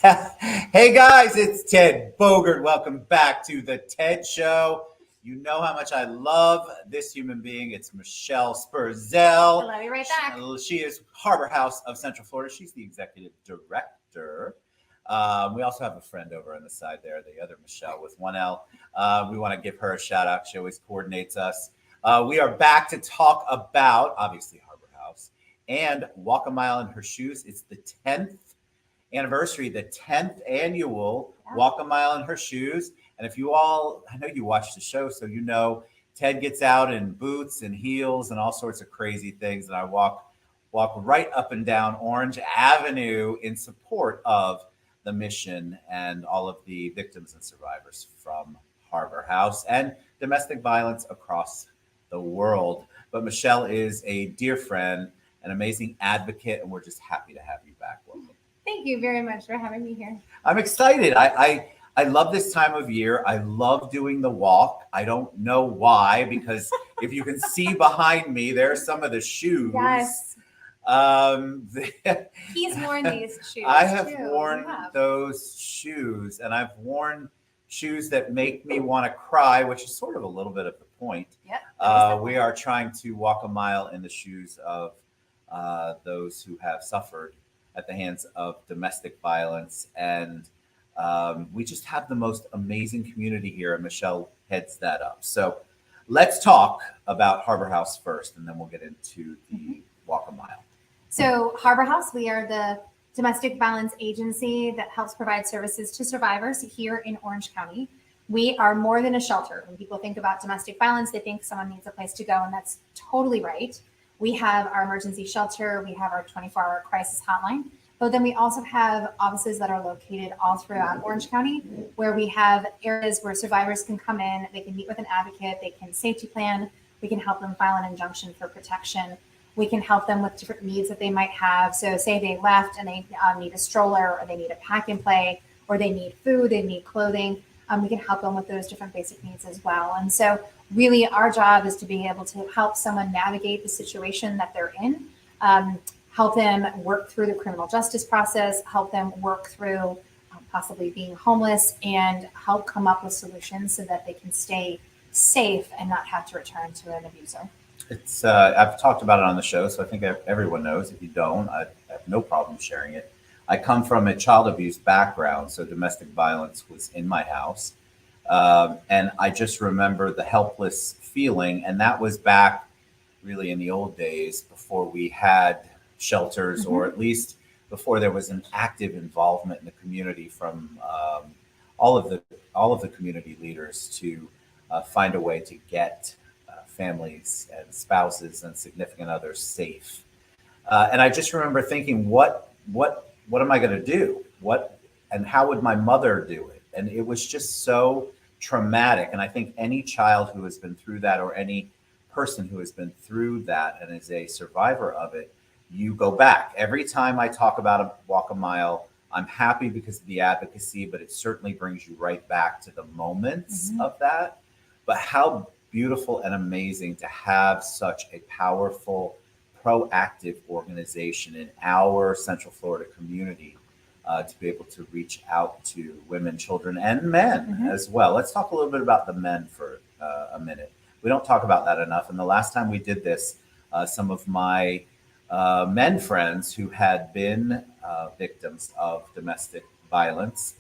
Hey guys, it's Ted Bogert. Welcome back to the Ted Show. You know how much I love this human being. It's Michelle Sperzel. Hello, you're right back. She is Harbor House of Central Florida. She's the executive director. We also have a friend over on the side there, the other Michelle with one L. We want to give her a shout out. She always coordinates us. We are back to talk about, obviously, Harbor House and Walk a Mile in Her Shoes. It's the 10th anniversary, the 10th annual Walk a Mile in Her Shoes. And if you all, I know you watch the show, so you know Ted gets out in boots and heels and all sorts of crazy things. And I walk right up and down Orange Avenue in support of the mission and all of the victims and survivors from Harbor House and domestic violence across the world. But Michelle is a dear friend, an amazing advocate, and we're just happy to have you back. Welcome. Thank you very much for having me here. I'm excited. I love this time of year. I love doing the walk. I don't know why, because if you can see behind me, there's some of the shoes. Yes. He's worn these shoes. I have worn those shoes, and I've worn shoes that make me want to cry, which is sort of a little bit of the point. Yep. We are trying to walk a mile in the shoes of those who have suffered at the hands of domestic violence. And we just have the most amazing community here, and Michelle heads that up. So let's talk about Harbor House first, and then we'll get into the Walk a Mile. So Harbor House, we are the domestic violence agency that helps provide services to survivors here in Orange County. We are more than a shelter. When people think about domestic violence, they think someone needs a place to go, and that's totally right. We have our emergency shelter, we have our 24-hour crisis hotline, but then we also have offices that are located all throughout Orange County, where we have areas where survivors can come in, they can meet with an advocate, they can safety plan, we can help them file an injunction for protection, we can help them with different needs that they might have. So say they left and they need a stroller, or they need a pack and play, or they need food, they need clothing, we can help them with those different basic needs as well. And so really our job is to be able to help someone navigate the situation that they're in, help them work through the criminal justice process, help them work through possibly being homeless, and help come up with solutions so that they can stay safe and not have to return to an abuser. It's I've talked about it on the show, so I think everyone knows. If you don't, I have no problem sharing it. I come from a child abuse background, so domestic violence was in my house. And I just remember the helpless feeling. And that was back really in the old days before we had shelters, or at least before there was an active involvement in the community from all of the community leaders to find a way to get families and spouses and significant others safe. And I just remember thinking, what am I going to do? And how would my mother do it? And it was just so traumatic. And I think any child who has been through that, or any person who has been through that and is a survivor of it, you go back. Every time I talk about a Walk a Mile, I'm happy because of the advocacy, but it certainly brings you right back to the moments of that. But how beautiful and amazing to have such a powerful, proactive organization in our Central Florida community to be able to reach out to women, children, and men as well. Let's talk a little bit about the men for a minute. We don't talk about that enough. And the last time we did this, some of my men friends who had been victims of domestic violence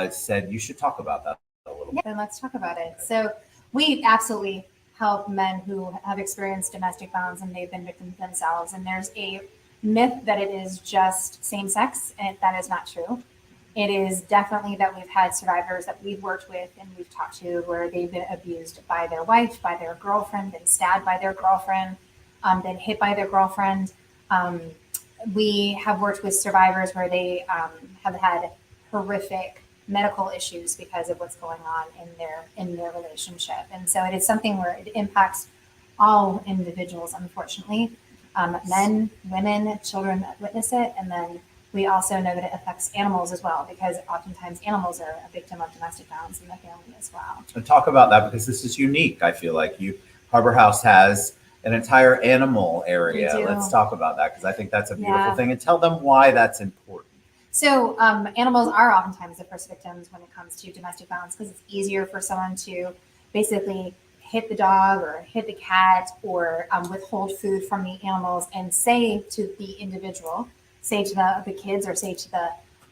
said, you should talk about that a little bit. Then let's talk about it. So we absolutely help men who have experienced domestic violence and they've been victims themselves. And there's a myth that it is just same sex, and that is not true. It is definitely that we've had survivors that we've worked with and we've talked to where they've been abused by their wife, by their girlfriend, been stabbed by their girlfriend, been hit by their girlfriend. We have worked with survivors where they have had horrific medical issues because of what's going on in their relationship. And so it is something where it impacts all individuals, unfortunately. Men, women, children that witness it. And then we also know that it affects animals as well, because oftentimes animals are a victim of domestic violence in the family as well. And talk about that, because this is unique. I feel like Harbor House has an entire animal area. Let's talk about that, because I think that's a beautiful thing, and tell them why that's important. So animals are oftentimes the first victims when it comes to domestic violence because it's easier for someone to basically hit the dog or hit the cat or withhold food from the animals and say to the individual, say to the kids or say to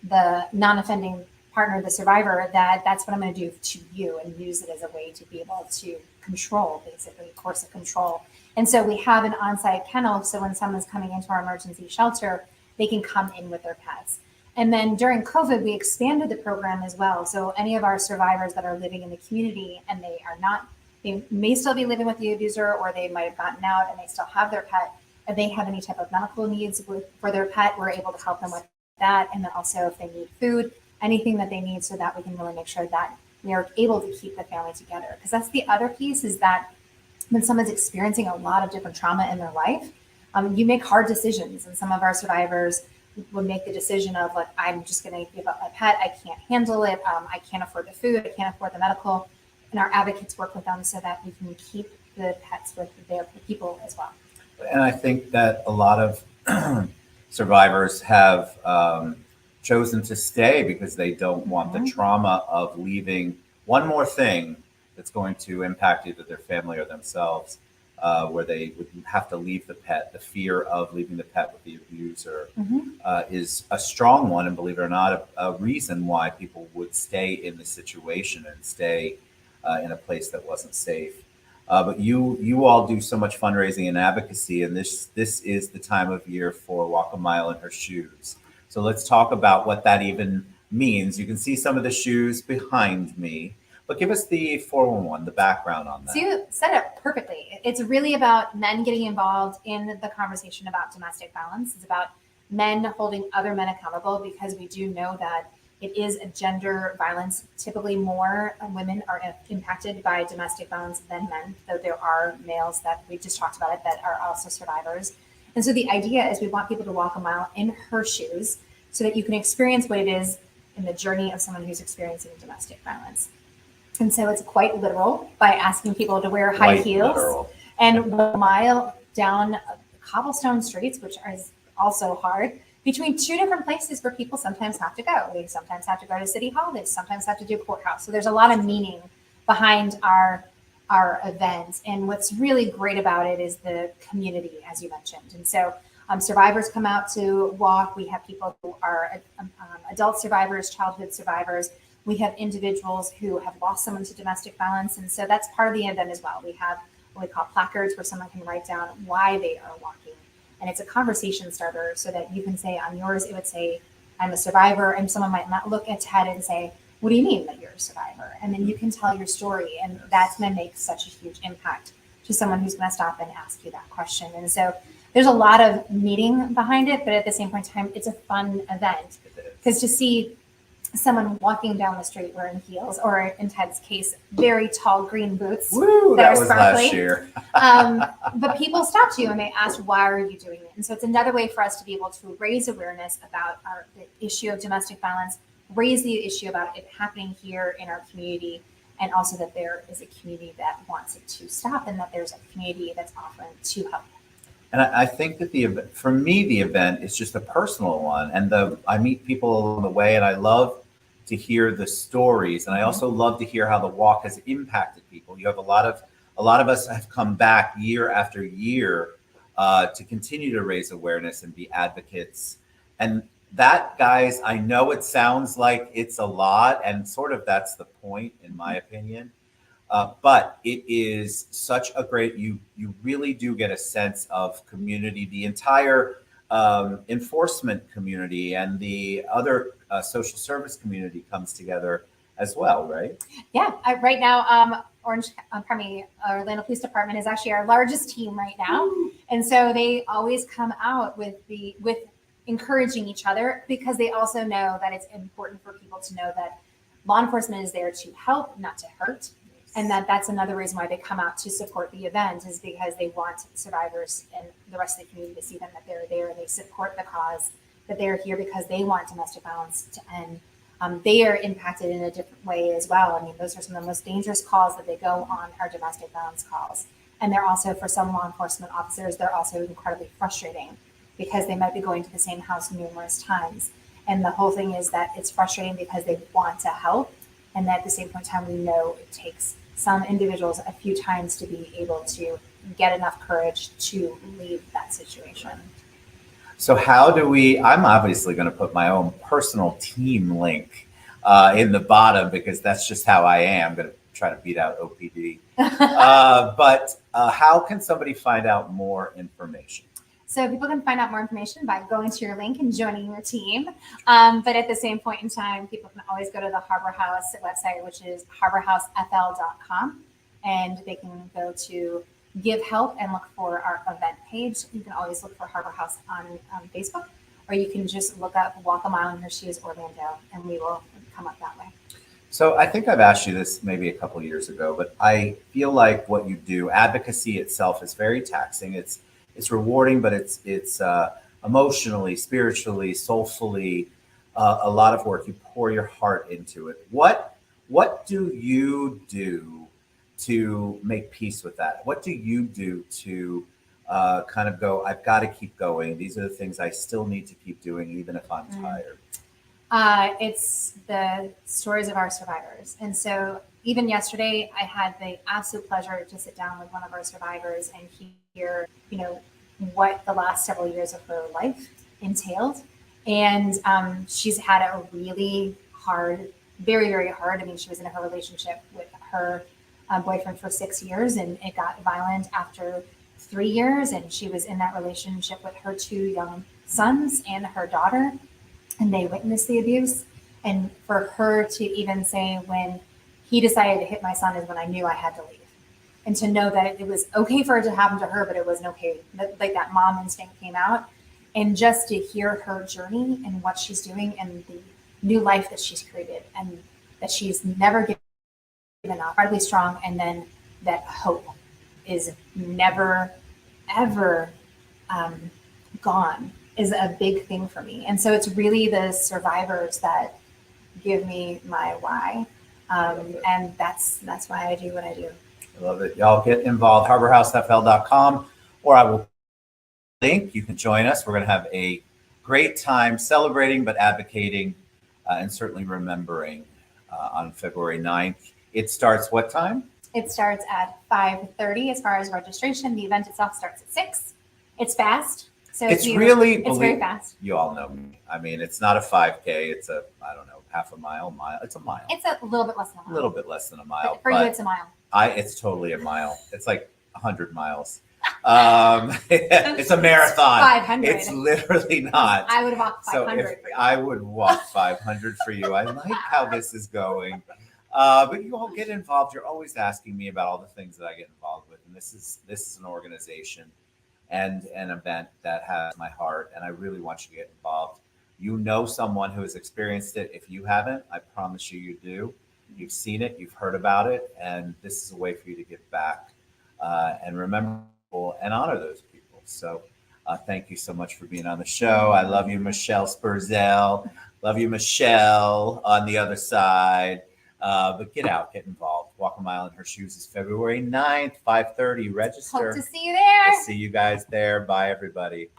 the non-offending partner, the survivor, that that's what I'm going to do to you, and use it as a way to be able to control, basically, course of control. And so we have an on-site kennel, so when someone's coming into our emergency shelter, they can come in with their pets. And then during COVID, we expanded the program as well. So any of our survivors that are living in the community and they may still be living with the abuser, or they might have gotten out and they still have their pet, if they have any type of medical needs for their pet, we're able to help them with that. And then also if they need food, anything that they need, so that we can really make sure that we are able to keep the family together. Because that's the other piece, is that when someone's experiencing a lot of different trauma in their life, you make hard decisions. And some of our survivors would make the decision of, like, I'm just going to give up my pet. I can't handle it. I can't afford the food. I can't afford the medical. And our advocates work with them so that we can keep the pets with their people as well. And I think that a lot of survivors have chosen to stay because they don't want the trauma of leaving one more thing that's going to impact either their family or themselves, where they would have to leave the pet. The fear of leaving the pet with the abuser is a strong one, and believe it or not, a reason why people would stay in the situation and stay in a place that wasn't safe. But you all do so much fundraising and advocacy, and this is the time of year for Walk a Mile in Her Shoes. So let's talk about what that even means. You can see some of the shoes behind me, but give us the 411, the background on that. So you said it perfectly. It's really about men getting involved in the conversation about domestic violence. It's about men holding other men accountable, because we do know that it is a gender violence. Typically more women are impacted by domestic violence than men, though there are males that we just talked about it that are also survivors. And so the idea is we want people to walk a mile in her shoes so that you can experience what it is in the journey of someone who's experiencing domestic violence. And so it's quite literal by asking people to wear high heels and walk a mile down cobblestone streets, which is also hard, between two different places where people sometimes have to go. They sometimes have to go to City Hall. They sometimes have to do courthouse. So there's a lot of meaning behind our event. And what's really great about it is the community, as you mentioned. And so survivors come out to walk. We have people who are adult survivors, childhood survivors. We have individuals who have lost someone to domestic violence. And so that's part of the event as well. We have what we call placards, where someone can write down why they are walking. And it's a conversation starter, so that you can say on yours, it would say, I'm a survivor. And someone might not look at Ted and say, what do you mean that you're a survivor? And then you can tell your story. And that's going to make such a huge impact to someone who's going to stop and ask you that question. And so there's a lot of meaning behind it, but at the same point in time, it's a fun event, because to see someone walking down the street wearing heels, or in Ted's case, very tall green boots that was sparkly. Last year. But people stopped you and they asked, why are you doing it? And so it's another way for us to be able to raise awareness about the issue of domestic violence, raise the issue about it happening here in our community, and also that there is a community that wants it to stop, and that there's a community that's offering to help. And I think that for me, the event is just a personal one. And I meet people along the way, and I love to hear the stories. And I also love to hear how the walk has impacted people. You have a lot of us have come back year after year to continue to raise awareness and be advocates. And that, guys, I know it sounds like it's a lot, and sort of that's the point, in my opinion. But it is such a great, you really do get a sense of community. The entire enforcement community and the other social service community comes together as well, right? Yeah, right now, Orlando Police Department is actually our largest team right now. And so they always come out with encouraging each other, because they also know that it's important for people to know that law enforcement is there to help, not to hurt. And that's another reason why they come out to support the event, is because they want survivors and the rest of the community to see them, that they're there, and they support the cause, that they're here because they want domestic violence to end. They are impacted in a different way as well. I mean, those are some of the most dangerous calls that they go on, are domestic violence calls. And they're also, for some law enforcement officers, they're also incredibly frustrating, because they might be going to the same house numerous times. And the whole thing is that it's frustrating because they want to help. And at the same point in time, we know it takes some individuals a few times to be able to get enough courage to leave that situation. So how do I'm obviously going to put my own personal team link in the bottom because that's just how I am. I'm going to try to beat out OPD. But how can somebody find out more information? So people can find out more information by going to your link and joining your team. But at the same point in time, people can always go to the Harbor House website, which is harborhousefl.com, and they can go to Give Help and look for our event page. You can always look for Harbor House on Facebook, or you can just look up Walk a Mile in Her Shoes Orlando, and we will come up that way. So I think I've asked you this maybe a couple of years ago, but I feel like what you do, advocacy itself is very taxing. It's rewarding, but it's emotionally, spiritually, soulfully, a lot of work. You pour your heart into it. What do you do to make peace with that? What do you do to kind of go, I've got to keep going. These are the things I still need to keep doing, even if I'm tired. It's the stories of our survivors. And so even yesterday, I had the absolute pleasure to sit down with one of our survivors and hear, what the last several years of her life entailed. And she's had a really hard, very, very hard. I mean, she was in her relationship with her boyfriend for 6 years, and it got violent after 3 years. And she was in that relationship with her 2 young sons and her daughter, and they witnessed the abuse. And for her to even say, when he decided to hit my son is when I knew I had to leave. And to know that it was okay for it to happen to her, but it wasn't okay. Like that mom instinct came out. And just to hear her journey and what she's doing and the new life that she's created, and that she's never given up, incredibly strong. And then that hope is never, ever gone is a big thing for me. And so it's really the survivors that give me my why. And that's why I do what I do. I love it. Y'all get involved, harborhousefl.com, or I will link. You can join us. We're going to have a great time celebrating, but advocating and certainly remembering on February 9th. It starts what time? It starts at 5:30 as far as registration. The event itself starts at 6. It's fast. So it's very fast. You all know me. I mean, it's not a 5K. It's I don't know, half a mile. It's a mile. It's a little bit less than a mile. A little bit less than a mile. For you, it's a mile. It's totally a mile. It's like 100 miles. It's a marathon. 500. It's literally not. I would walk 500. So I would walk 500 for you. I like how this is going. But you all get involved. You're always asking me about all the things that I get involved with. And this is an organization and an event that has my heart. And I really want you to get involved. You know someone who has experienced it. If you haven't, I promise you do. You've seen it, you've heard about it, and this is a way for you to give back and remember people and honor those people. So thank you so much for being on the show. I love you, Michelle Sperzel. Love you, Michelle, on the other side. But get out, get involved. Walk a Mile in Her Shoes is February 9th, 5:30. Register. Hope to see you there. We'll see you guys there. Bye, everybody.